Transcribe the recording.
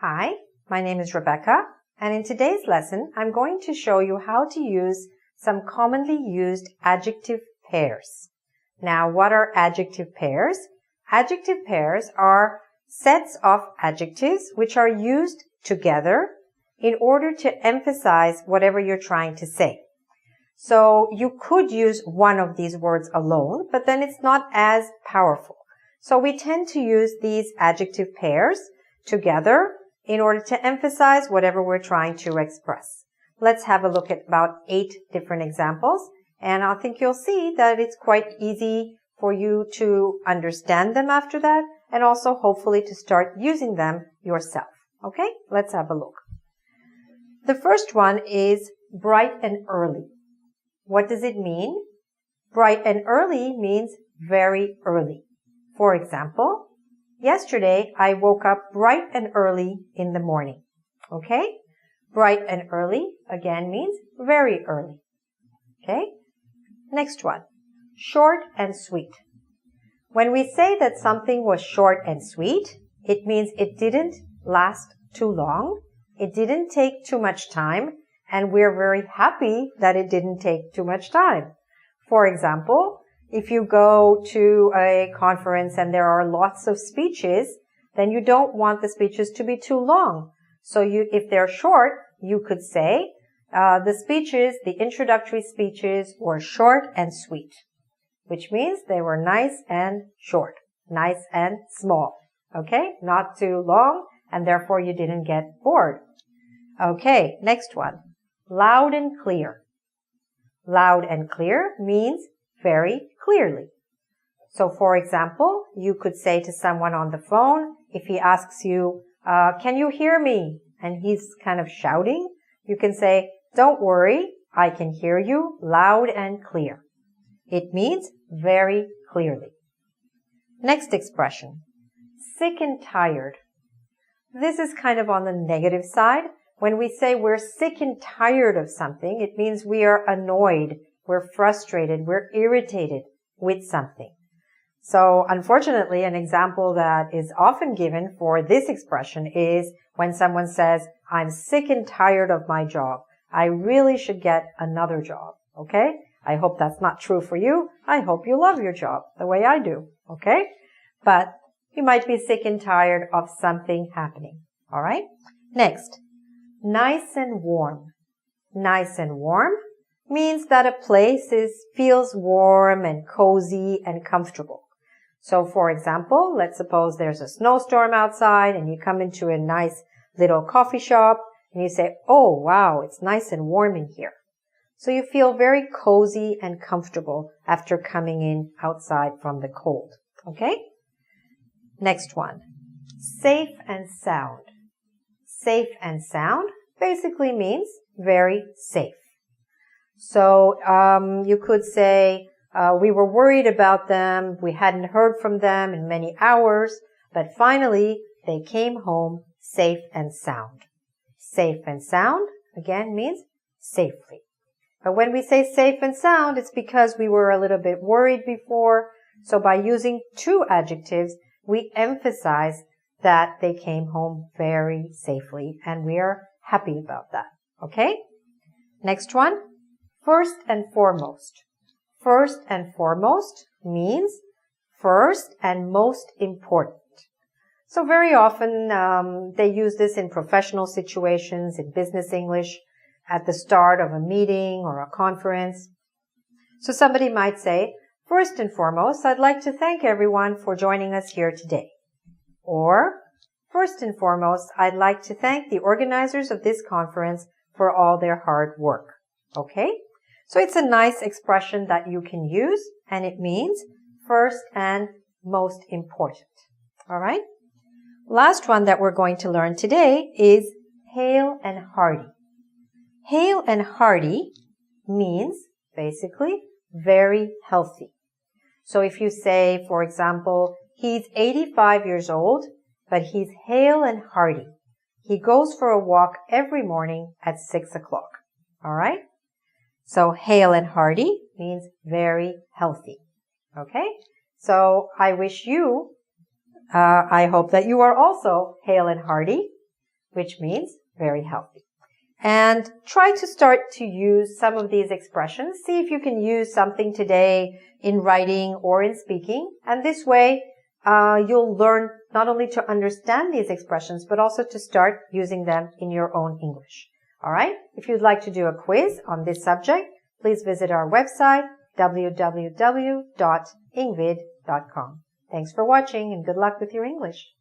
Hi, my name is Rebecca, and in today's lesson, I'm going to show you how to use some commonly used adjective pairs. Now, what are adjective pairs? Adjective pairs are sets of adjectives which are used together in order to emphasize whatever you're trying to say. So you could use one of these words alone, but then it's not as powerful. So we tend to use these adjective pairs together in order to emphasize whatever we're trying to express. Let's have a look at about 8 different examples, and I think you'll see that it's quite easy for you to understand them after that, and also hopefully to start using them yourself. Okay, let's have a look. The first one is bright and early. What does it mean? Bright and early means very early. For example, yesterday I woke up bright and early in the morning. Okay? Bright and early again means very early. Okay? Next one. Short and sweet. When we say that something was short and sweet, it means it didn't last too long, it didn't take too much time, and we're very happy that it didn't take too much time. For example, if you go to a conference and there are lots of speeches, then you don't want the speeches to be too long. So if they're short, you could say, the introductory speeches were short and sweet, which means they were nice and short, nice and small. Okay? Not too long, and therefore you didn't get bored. Okay, next one. Loud and clear. Loud and clear means very clearly. So for example, you could say to someone on the phone, if he asks you, can you hear me? And he's kind of shouting, you can say, don't worry, I can hear you loud and clear. It means very clearly. Next expression, sick and tired. This is kind of on the negative side. When we say we're sick and tired of something, it means we are annoyed, we're frustrated, we're irritated with something. So unfortunately, an example that is often given for this expression is when someone says, I'm sick and tired of my job. I really should get another job. Okay? I hope that's not true for you. I hope you love your job the way I do. Okay? But you might be sick and tired of something happening. All right? Next, nice and warm. Nice and warm means that a place feels warm and cozy and comfortable. So for example, let's suppose there's a snowstorm outside and you come into a nice little coffee shop and you say, oh wow, it's nice and warm in here. So you feel very cozy and comfortable after coming in outside from the cold. Okay? Next one. Safe and sound. Safe and sound basically means very safe. So you could say, we were worried about them, we hadn't heard from them in many hours, but finally they came home safe and sound. Safe and sound, again, means safely. But when we say safe and sound, it's because we were a little bit worried before. So by using 2 adjectives, we emphasize that they came home very safely, and we are happy about that. Okay? Next one. First and foremost. First and foremost means first and most important. So very often they use this in professional situations, in business English, at the start of a meeting or a conference. So somebody might say, first and foremost, I'd like to thank everyone for joining us here today. Or, first and foremost, I'd like to thank the organizers of this conference for all their hard work. Okay? So it's a nice expression that you can use, and it means first and most important. All right? Last one that we're going to learn today is hale and hearty. Hale and hearty means basically very healthy. So if you say, for example, he's 85 years old, but he's hale and hearty. He goes for a walk every morning at 6 o'clock. All right? So hale and hearty means very healthy. Okay? So I wish you, I hope that you are also hale and hearty. which means very healthy. And try to start to use some of these expressions. See if you can use something today in writing or in speaking. And this way, you'll learn not only to understand these expressions, but also to start using them in your own English. All right? If you'd like to do a quiz on this subject, please visit our website, www.ingvid.com. Thanks for watching and good luck with your English.